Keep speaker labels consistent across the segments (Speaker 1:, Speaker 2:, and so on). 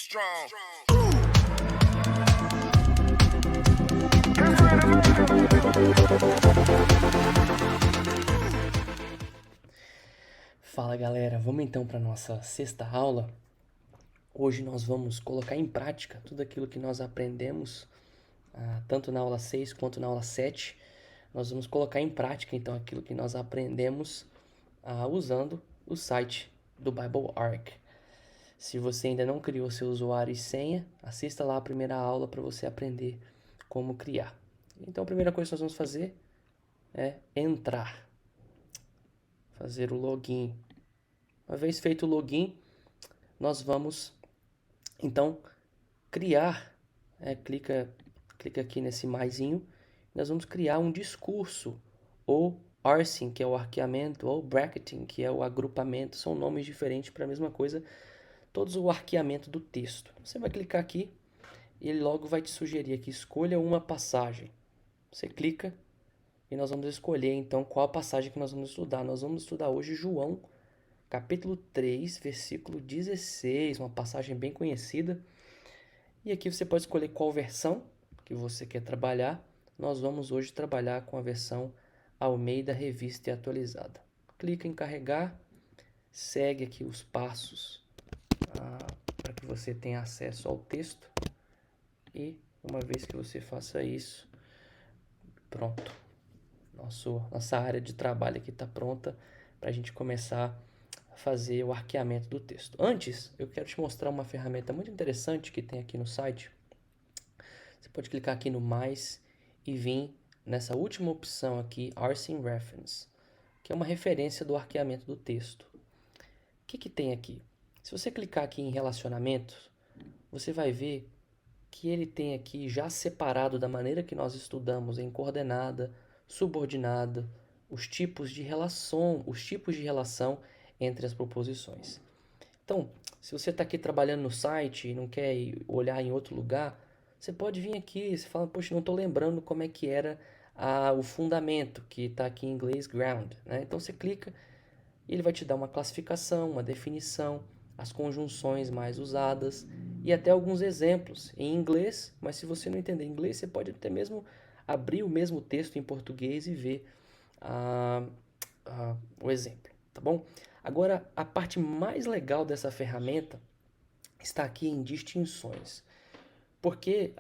Speaker 1: strong.
Speaker 2: Fala galera, vamos então para nossa sexta aula. Hoje nós vamos colocar em prática tudo aquilo que nós aprendemos, tanto na aula 6 quanto na aula 7. Nós vamos colocar em prática então aquilo que nós aprendemos usando o site do Bible Arc. Se você ainda não criou seu usuário e senha, assista lá a primeira aula para você aprender como criar. Então a primeira coisa que nós vamos fazer é entrar, fazer o login. Uma vez feito o login, nós vamos então criar, clica aqui nesse maisinho, nós vamos criar um discurso, ou parsing, que é o arqueamento, ou bracketing, que é o agrupamento, são nomes diferentes para a mesma coisa, todos o arqueamento do texto. Você vai clicar aqui e ele logo vai te sugerir aqui, escolha uma passagem. Você clica e nós vamos escolher então qual a passagem que nós vamos estudar. Nós vamos estudar hoje João, capítulo 3, versículo 16, uma passagem bem conhecida. E aqui você pode escolher qual versão que você quer trabalhar. Nós vamos hoje trabalhar com a versão Almeida Revista e Atualizada. Clica em carregar, segue aqui os passos para que você tenha acesso ao texto. E uma vez que você faça isso, pronto. Nossa área de trabalho aqui está pronta para a gente começar a fazer o arqueamento do texto. Antes, eu quero te mostrar uma ferramenta muito interessante que tem aqui no site. Você pode clicar aqui no mais e vir nessa última opção aqui, Parsing Reference, que é uma referência do arqueamento do texto. O que tem aqui? Se você clicar aqui em relacionamentos, você vai ver que ele tem aqui já separado da maneira que nós estudamos em coordenada, subordinada, os tipos de relação entre as proposições. Então, se você está aqui trabalhando no site e não quer olhar em outro lugar, você pode vir aqui e fala, poxa, não estou lembrando como é que era o fundamento, que está aqui em inglês, ground, né? Então você clica e ele vai te dar uma classificação, uma definição, as conjunções mais usadas e até alguns exemplos em inglês, mas se você não entender inglês, você pode até mesmo abrir o mesmo texto em português e ver o exemplo, tá bom? Agora, a parte mais legal dessa ferramenta está aqui em distinções. Porque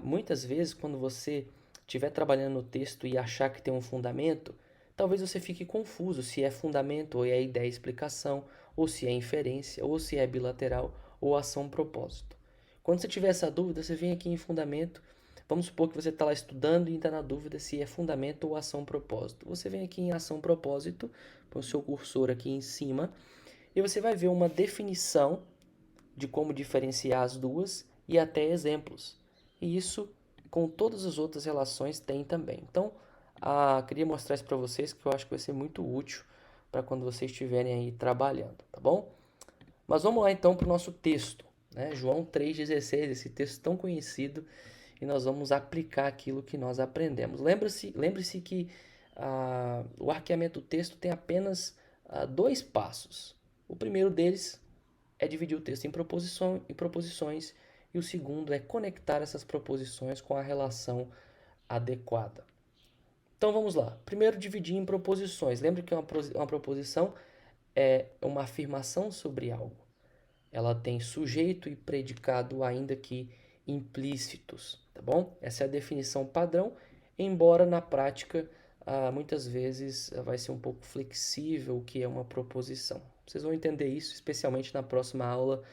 Speaker 2: muitas vezes, quando você estiver trabalhando no texto e achar que tem um fundamento, talvez você fique confuso se é fundamento ou é ideia e explicação, ou se é inferência, ou se é bilateral, ou ação-propósito. Quando você tiver essa dúvida, você vem aqui em fundamento. Vamos supor que você está lá estudando e está na dúvida se é fundamento ou ação-propósito. Você vem aqui em ação-propósito, põe o seu cursor aqui em cima, e você vai ver uma definição de como diferenciar as duas e até exemplos. E isso com todas as outras relações tem também. Então, queria mostrar isso para vocês que eu acho que vai ser muito útil para quando vocês estiverem aí trabalhando, tá bom? Mas vamos lá então para o nosso texto, né? João 3,16, esse texto tão conhecido, e nós vamos aplicar aquilo que nós aprendemos. Lembre-se que o arqueamento do texto tem apenas dois passos. O primeiro deles é dividir o texto em proposições e o segundo é conectar essas proposições com a relação adequada. Então vamos lá. Primeiro, dividir em proposições. Lembre que uma proposição é uma afirmação sobre algo. Ela tem sujeito e predicado, ainda que implícitos, tá bom? Essa é a definição padrão, embora na prática muitas vezes vai ser um pouco flexível o que é uma proposição. Vocês vão entender isso, especialmente na próxima aula,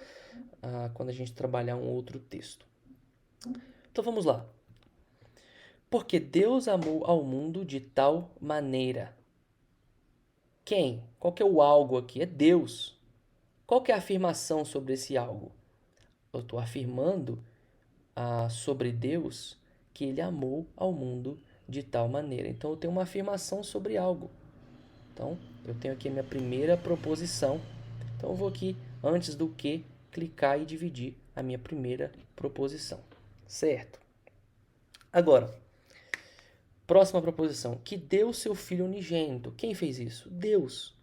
Speaker 2: quando a gente trabalhar um outro texto. Então vamos lá. Porque Deus amou ao mundo de tal maneira. Quem? Qual que é o algo aqui? É Deus. Qual que é a afirmação sobre esse algo? Eu estou afirmando sobre Deus que ele amou ao mundo de tal maneira. Então eu tenho uma afirmação sobre algo. Então eu tenho aqui a minha primeira proposição. Então eu vou aqui, antes do que, clicar e dividir a minha primeira proposição. Certo? Agora, próxima proposição. Que deu seu filho unigênito. Quem fez isso? Deus.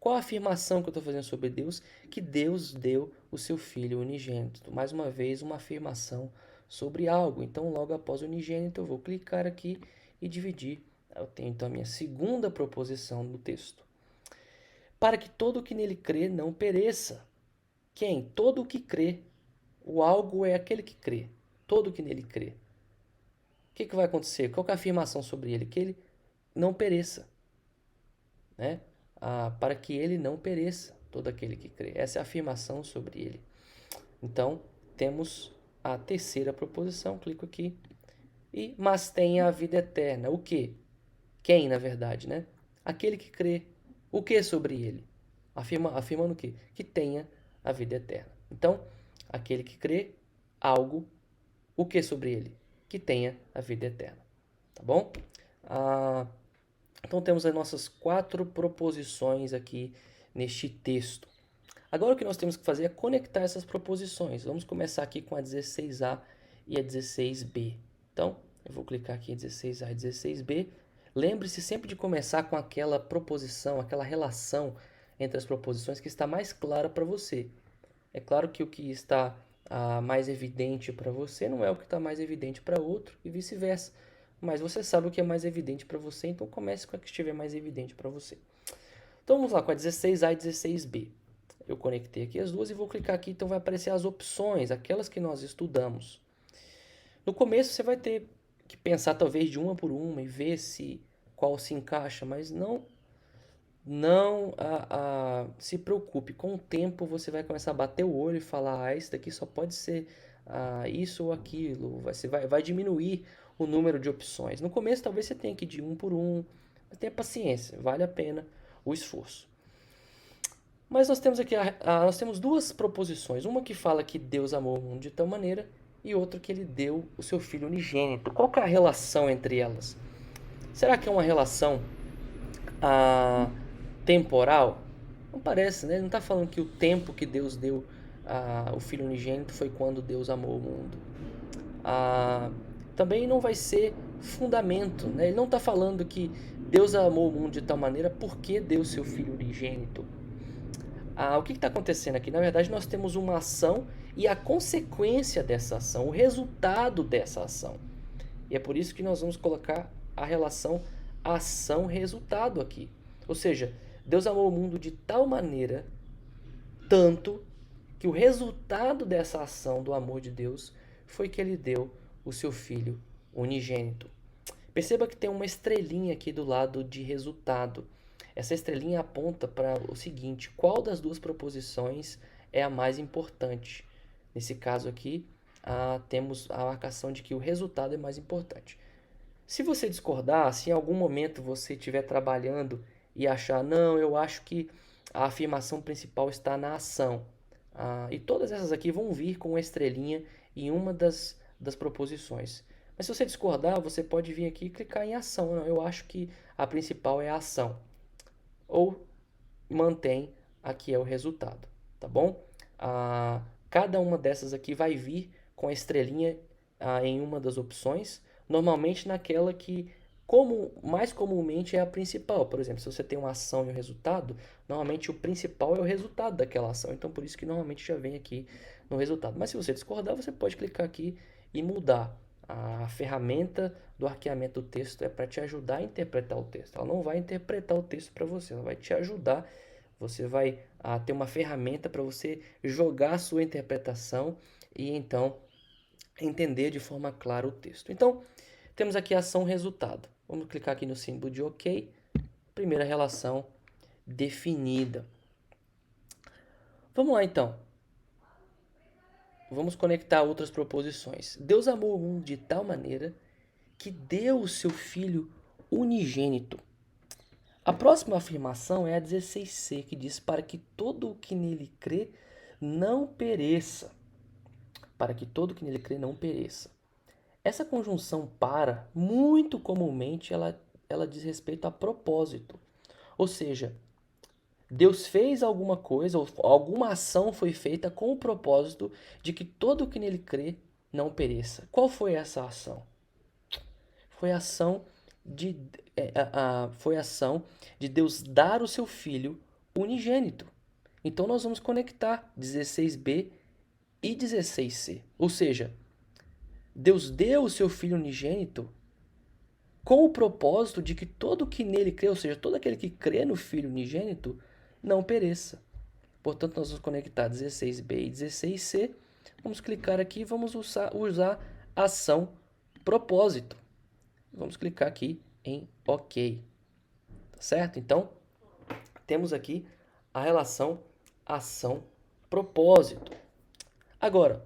Speaker 2: Qual a afirmação que eu estou fazendo sobre Deus? Que Deus deu o seu Filho unigênito. Mais uma vez, uma afirmação sobre algo. Então, logo após o unigênito, eu vou clicar aqui e dividir. Eu tenho então a minha segunda proposição no texto. Para que todo o que nele crê não pereça. Quem? Todo o que crê. O algo é aquele que crê. Todo o que nele crê. O que vai acontecer? Qual que é a afirmação sobre ele? Que ele não pereça. Né? Para que ele não pereça, todo aquele que crê. Essa é a afirmação sobre ele. Então, temos a terceira proposição. Clico aqui. Mas tenha a vida eterna. O quê? Quem, na verdade, né? Aquele que crê. O que sobre ele? Afirmando o quê? Que tenha a vida eterna. Então, aquele que crê, algo, o que sobre ele? Que tenha a vida eterna. Tá bom? Então, temos as nossas 4 proposições aqui neste texto. Agora, o que nós temos que fazer é conectar essas proposições. Vamos começar aqui com a 16a e a 16b. Então, eu vou clicar aqui em 16a e 16b. Lembre-se sempre de começar com aquela proposição, aquela relação entre as proposições que está mais clara para você. É claro que o que está mais evidente para você não é o que está mais evidente para outro e vice-versa. Mas você sabe o que é mais evidente para você, então comece com a que estiver mais evidente para você. Então vamos lá com a 16a e 16b. Eu conectei aqui as duas e vou clicar aqui, então vai aparecer as opções, aquelas que nós estudamos. No começo você vai ter que pensar talvez de uma por uma e ver qual se encaixa, mas não se preocupe. Com o tempo você vai começar a bater o olho e falar, isso daqui só pode ser isso ou aquilo. Vai diminuir o número de opções. No começo talvez você tenha que ir de um por um, mas tenha paciência, vale a pena o esforço. Mas nós temos aqui nós temos 2 proposições. Uma que fala que Deus amou o mundo de tal maneira e outra que ele deu o seu Filho unigênito. Qual que é a relação entre elas? Será que é uma relação temporal? Não parece, né? Ele não está falando que o tempo que Deus deu o Filho unigênito foi quando Deus amou o mundo. Também não vai ser fundamento, né? Ele não está falando que Deus amou o mundo de tal maneira porque deu seu Filho unigênito. O que está acontecendo aqui? Na verdade, nós temos uma ação e a consequência dessa ação, o resultado dessa ação. E é por isso que nós vamos colocar a relação ação-resultado aqui. Ou seja, Deus amou o mundo de tal maneira, tanto, que o resultado dessa ação do amor de Deus foi que ele deu o seu Filho unigênito. Perceba que tem uma estrelinha aqui do lado de resultado. Essa estrelinha aponta para o seguinte: qual das 2 proposições é a mais importante? Nesse caso aqui, temos a marcação de que o resultado é mais importante. Se você discordar, se em algum momento você estiver trabalhando e achar, não, eu acho que a afirmação principal está na ação, e todas essas aqui vão vir com uma estrelinha em uma das proposições. Mas se você discordar, você pode vir aqui e clicar em ação. Não, eu acho que a principal é a ação. Ou mantém aqui é o resultado, tá bom? Cada uma dessas aqui vai vir com a estrelinha em uma das opções, normalmente naquela que mais comumente é a principal. Por exemplo, se você tem uma ação e um resultado, normalmente o principal é o resultado daquela ação, então por isso que normalmente já vem aqui no resultado. Mas se você discordar, você pode clicar aqui e mudar. A ferramenta do arqueamento do texto é para te ajudar a interpretar o texto. Ela não vai interpretar o texto para você, ela vai te ajudar. Você vai ter uma ferramenta para você jogar a sua interpretação e então entender de forma clara o texto. Então, temos aqui ação-resultado. Vamos clicar aqui no símbolo de OK. Primeira relação definida. Vamos lá então. Vamos conectar outras proposições. Deus amou o mundo de tal maneira que deu o seu Filho unigênito. A próxima afirmação é a 16c, que diz: para que todo o que nele crê não pereça. Para que todo o que nele crê não pereça. Essa conjunção para, muito comumente, ela diz respeito a propósito. Ou seja, Deus fez alguma coisa, ou alguma ação foi feita com o propósito de que todo o que nele crê não pereça. Qual foi essa ação? Foi a ação de Deus dar o seu Filho unigênito. Então, nós vamos conectar 16b e 16c. Ou seja, Deus deu o seu Filho unigênito com o propósito de que todo que nele crê, ou seja, todo aquele que crê no Filho unigênito, não pereça. Portanto, nós vamos conectar 16b e 16c. Vamos clicar aqui e vamos usar a ação propósito. Vamos clicar aqui em OK. Tá certo? Então, temos aqui a relação ação-propósito. Agora,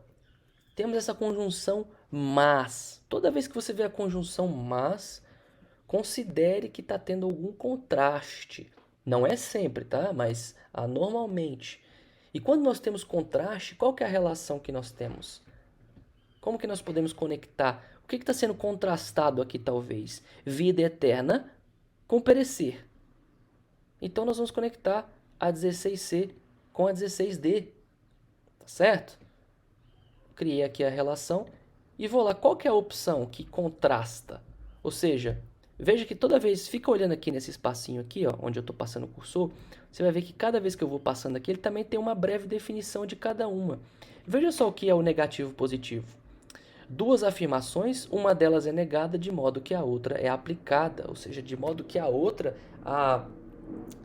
Speaker 2: temos essa conjunção mas. Toda vez que você vê a conjunção mas, considere que está tendo algum contraste. Não é sempre, tá? Mas normalmente. E quando nós temos contraste, qual que é a relação que nós temos? Como que nós podemos conectar? O que está sendo contrastado aqui, talvez? Vida eterna com perecer. Então, nós vamos conectar a 16C com a 16D. Tá certo? Criei aqui a relação e vou lá. Qual que é a opção que contrasta? Ou seja, veja que toda vez, fica olhando aqui nesse espacinho aqui, ó, onde eu estou passando o cursor, você vai ver que cada vez que eu vou passando aqui, ele também tem uma breve definição de cada uma. Veja só o que é o negativo e positivo. Duas afirmações, uma delas é negada de modo que a outra é aplicada, ou seja, de modo que a outra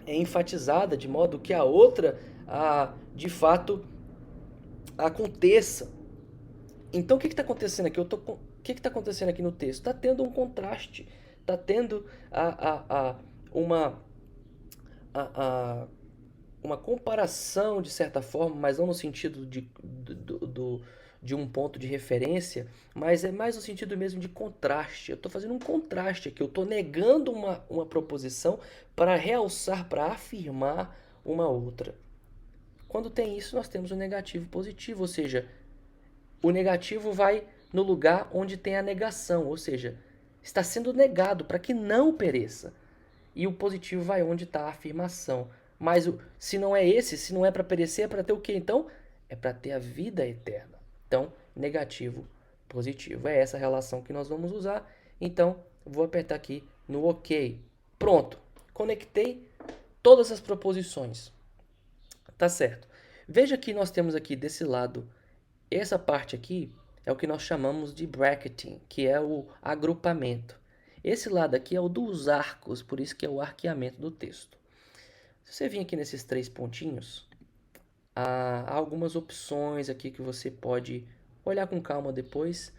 Speaker 2: é enfatizada, de modo que a outra de fato aconteça. Então, o que está acontecendo aqui? O que está acontecendo aqui no texto? Está tendo um contraste, está tendo uma comparação, de certa forma, mas não no sentido de um ponto de referência, mas é mais no sentido mesmo de contraste. Eu estou fazendo um contraste aqui, eu estou negando uma proposição para realçar, para afirmar uma outra. Quando tem isso, nós temos o negativo e positivo, ou seja, o negativo vai no lugar onde tem a negação, ou seja, está sendo negado para que não pereça. E o positivo vai onde está a afirmação. Mas se não é esse, se não é para perecer, é para ter o quê? Então, é para ter a vida eterna. Então, negativo, positivo. É essa relação que nós vamos usar. Então, vou apertar aqui no OK. Pronto. Conectei todas as proposições. Tá certo. Veja que nós temos aqui desse lado, essa parte aqui é o que nós chamamos de bracketing, que é o agrupamento. Esse lado aqui é o dos arcos, por isso que é o arqueamento do texto. Se você vir aqui nesses três pontinhos, há algumas opções aqui que você pode olhar com calma depois,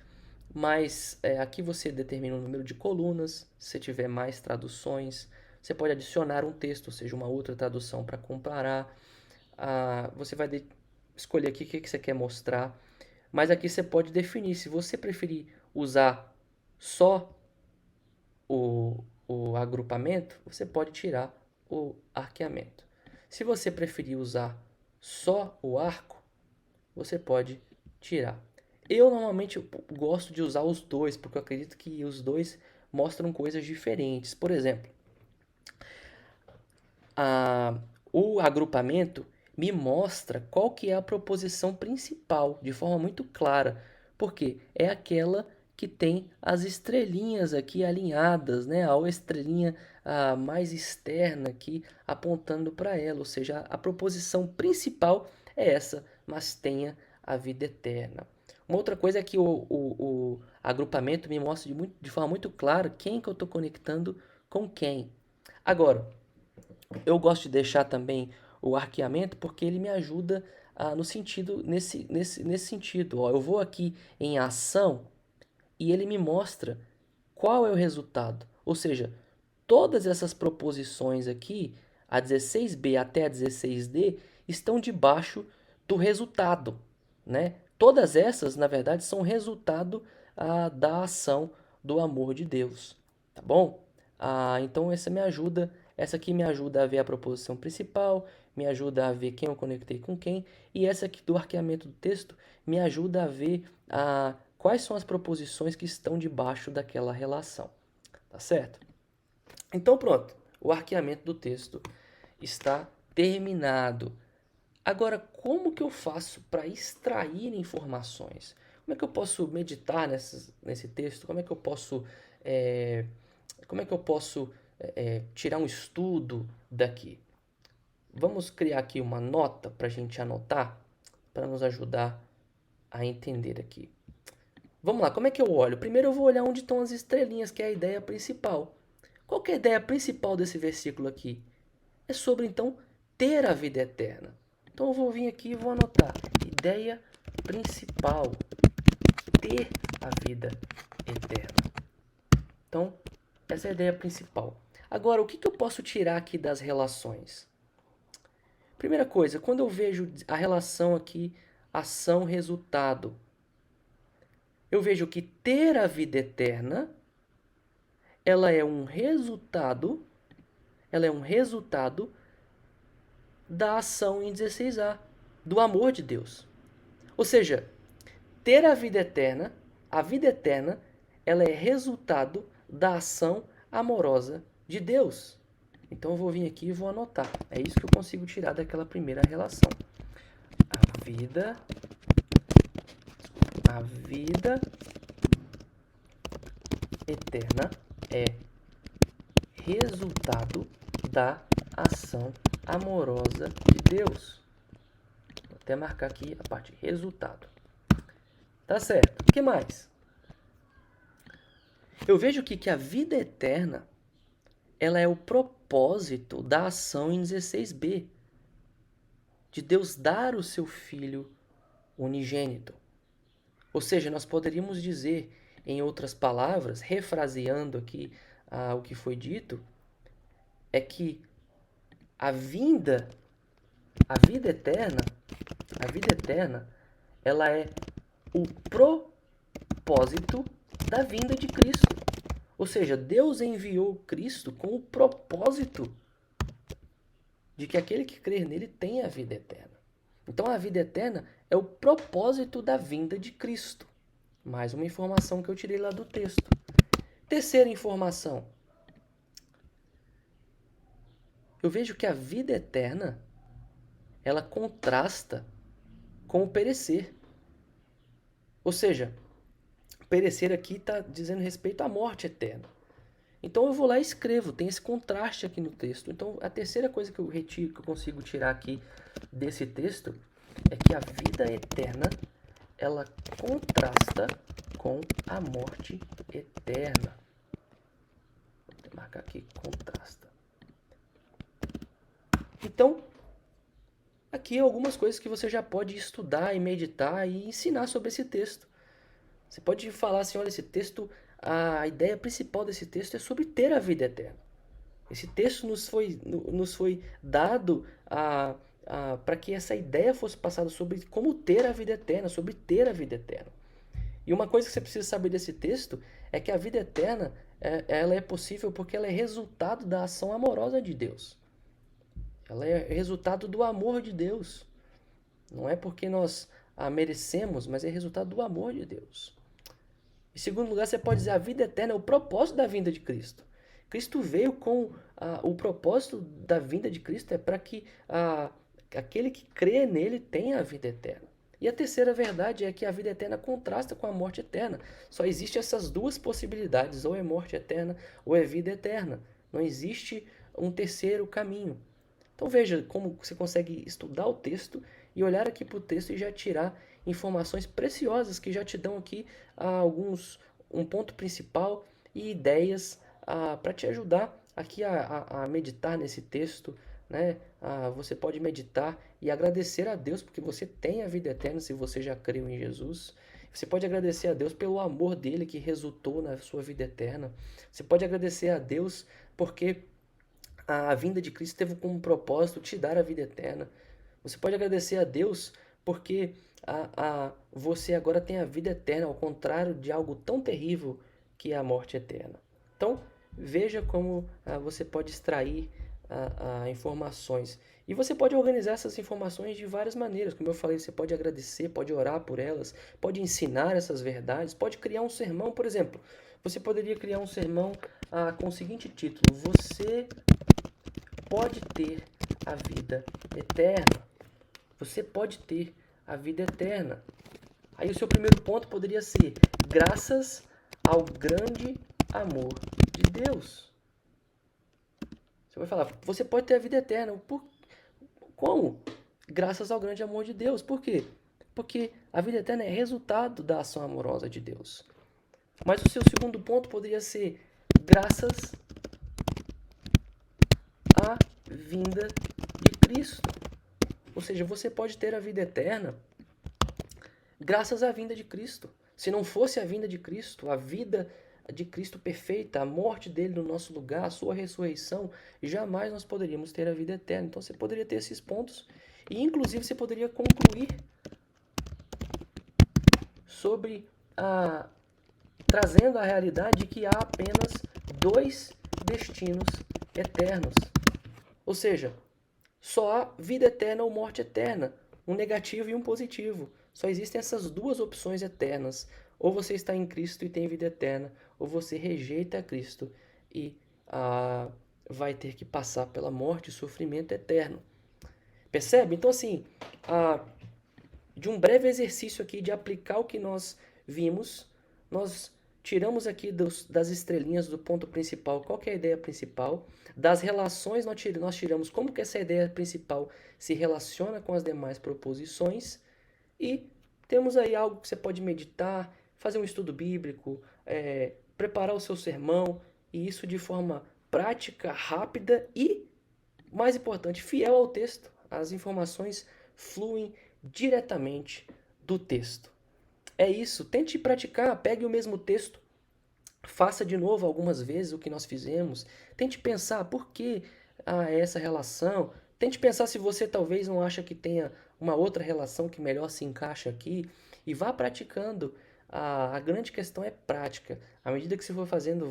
Speaker 2: mas aqui você determina o número de colunas, se tiver mais traduções, você pode adicionar um texto, ou seja, uma outra tradução para comparar. Você vai escolher aqui o que você quer mostrar, mas aqui você pode definir, se você preferir usar só o agrupamento, você pode tirar o arqueamento. Se você preferir usar só o arco, você pode tirar. Eu normalmente gosto de usar os dois, porque eu acredito que os dois mostram coisas diferentes. Por exemplo, o agrupamento me mostra qual que é a proposição principal, de forma muito clara, porque é aquela que tem as estrelinhas aqui alinhadas, né? A estrelinha mais externa aqui apontando para ela, ou seja, a proposição principal é essa, mas tenha a vida eterna. Uma outra coisa é que o agrupamento me mostra de forma muito clara quem que eu estou conectando com quem. Agora, eu gosto de deixar também o arqueamento porque ele me ajuda no sentido, nesse sentido. Ó, eu vou aqui em ação e ele me mostra qual é o resultado. Ou seja, todas essas proposições aqui, a 16b até a 16d, estão debaixo do resultado, né? Todas essas, na verdade, são resultado da ação do amor de Deus, tá bom? Então essa aqui me ajuda a ver a proposição principal, me ajuda a ver quem eu conectei com quem, e essa aqui do arqueamento do texto me ajuda a ver quais são as proposições que estão debaixo daquela relação, tá certo? Então pronto, o arqueamento do texto está terminado. Agora, como que eu faço para extrair informações? Como é que eu posso meditar nesse texto? Como é que eu posso, tirar um estudo daqui? vamos criar aqui uma nota para a gente anotar, para nos ajudar a entender aqui. Vamos lá, como é que eu olho? Primeiro eu vou olhar onde estão as estrelinhas, que é a ideia principal. Qual que é a ideia principal desse versículo aqui? É sobre, então, ter a vida eterna. Então eu vou vir aqui e vou anotar. Ideia principal. Ter a vida eterna. Então, essa é a ideia principal. Agora, o que eu posso tirar aqui das relações? Primeira coisa, quando eu vejo a relação aqui, ação-resultado, eu vejo que ter a vida eterna, ela é um resultado da ação em 16a, do amor de Deus. Ou seja, ter a vida eterna, ela é resultado da ação amorosa de Deus. Então eu vou vir aqui e vou anotar. É isso que eu consigo tirar daquela primeira relação. A vida eterna é resultado da ação amorosa de Deus. Vou até marcar aqui a parte resultado. Tá certo. O que mais? Eu vejo aqui que a vida eterna, ela é o propósito da ação em 16b, de Deus dar o seu Filho unigênito. Ou seja, nós poderíamos dizer, em outras palavras, refraseando aqui o que foi dito, é que a vida eterna, ela é o propósito da vinda de Cristo. Ou seja, Deus enviou Cristo com o propósito de que aquele que crer nele tenha a vida eterna. Então a vida eterna é o propósito da vinda de Cristo. Mais uma informação que eu tirei lá do texto. Terceira informação. Eu vejo que a vida eterna, ela contrasta com o perecer. Ou seja, perecer aqui está dizendo respeito à morte eterna. Então eu vou lá e escrevo, tem esse contraste aqui no texto. Então a terceira coisa que eu retiro, que eu consigo tirar aqui desse texto, é que a vida eterna, ela contrasta com a morte eterna. Vou marcar aqui, contrasta. Então, aqui algumas coisas que você já pode estudar e meditar e ensinar sobre esse texto. Você pode falar assim, olha, esse texto, a ideia principal desse texto é sobre ter a vida eterna. Esse texto nos foi dado para que essa ideia fosse passada sobre como ter a vida eterna, sobre ter a vida eterna. E uma coisa que você precisa saber desse texto é que a vida eterna ela é possível porque ela é resultado da ação amorosa de Deus. Ela é resultado do amor de Deus. Não é porque nós a merecemos, mas é resultado do amor de Deus. Em segundo lugar, você pode dizer a vida eterna é o propósito da vinda de Cristo. Cristo veio com o propósito da vinda de Cristo é para que aquele que crê nele tenha a vida eterna. E a terceira verdade é que a vida eterna contrasta com a morte eterna. Só existem essas duas possibilidades, ou é morte eterna ou é vida eterna. Não existe um terceiro caminho. Então veja como você consegue estudar o texto e olhar aqui para o texto e já tirar informações preciosas que já te dão aqui um ponto principal e ideias para te ajudar aqui a meditar nesse texto, né? Você pode meditar e agradecer a Deus porque você tem a vida eterna se você já creu em Jesus. Você pode agradecer a Deus pelo amor dele que resultou na sua vida eterna. Você pode agradecer a Deus porque a vinda de Cristo teve como propósito te dar a vida eterna. Você pode agradecer a Deus porque você agora tem a vida eterna, ao contrário de algo tão terrível que é a morte eterna. Então, veja como você pode extrair informações. E você pode organizar essas informações de várias maneiras. Como eu falei, você pode agradecer, pode orar por elas, pode ensinar essas verdades, pode criar um sermão, por exemplo. Você poderia criar um sermão com o seguinte título: Você pode ter a vida eterna. Você pode ter a vida eterna. Aí o seu primeiro ponto poderia ser: graças ao grande amor de Deus. Você vai falar, você pode ter a vida eterna. Como? Graças ao grande amor de Deus. Por quê? Porque a vida eterna é resultado da ação amorosa de Deus. Mas o seu segundo ponto poderia ser graças à vinda de Cristo. Ou seja, você pode ter a vida eterna graças à vinda de Cristo. Se não fosse a vinda de Cristo, a vida de Cristo perfeita, a morte dele no nosso lugar, a sua ressurreição, jamais nós poderíamos ter a vida eterna. Então você poderia ter esses pontos e inclusive você poderia concluir sobre trazendo a realidade de que há apenas dois destinos eternos. Ou seja, só há vida eterna ou morte eterna, um negativo e um positivo. Só existem essas duas opções eternas. Ou você está em Cristo e tem vida eterna, ou você rejeita Cristo e vai ter que passar pela morte e sofrimento eterno. Percebe? Então, assim, de um breve exercício aqui de aplicar o que nós vimos, nós tiramos aqui das estrelinhas do ponto principal qual que é a ideia principal, das relações nós tiramos como que essa ideia principal se relaciona com as demais proposições e temos aí algo que você pode meditar, fazer um estudo bíblico, preparar o seu sermão, e isso de forma prática, rápida e, mais importante, fiel ao texto. As informações fluem diretamente do texto. É isso, tente praticar, pegue o mesmo texto, faça de novo algumas vezes o que nós fizemos, tente pensar por que essa relação, tente pensar se você talvez não acha que tenha uma outra relação que melhor se encaixa aqui, e vá praticando. A grande questão é prática. À medida que você for fazendo,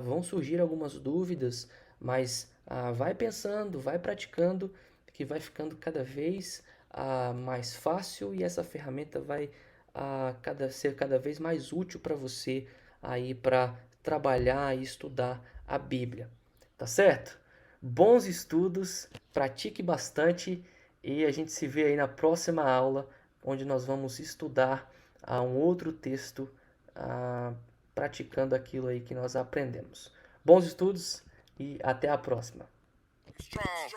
Speaker 2: vão surgir algumas dúvidas, mas vai pensando, vai praticando, que vai ficando cada vez mais fácil e essa ferramenta vai ser cada vez mais útil para você aí para trabalhar e estudar a Bíblia. Tá certo? Bons estudos, pratique bastante e a gente se vê aí na próxima aula, onde nós vamos estudar um outro texto, praticando aquilo aí que nós aprendemos. Bons estudos e até a próxima. Strong.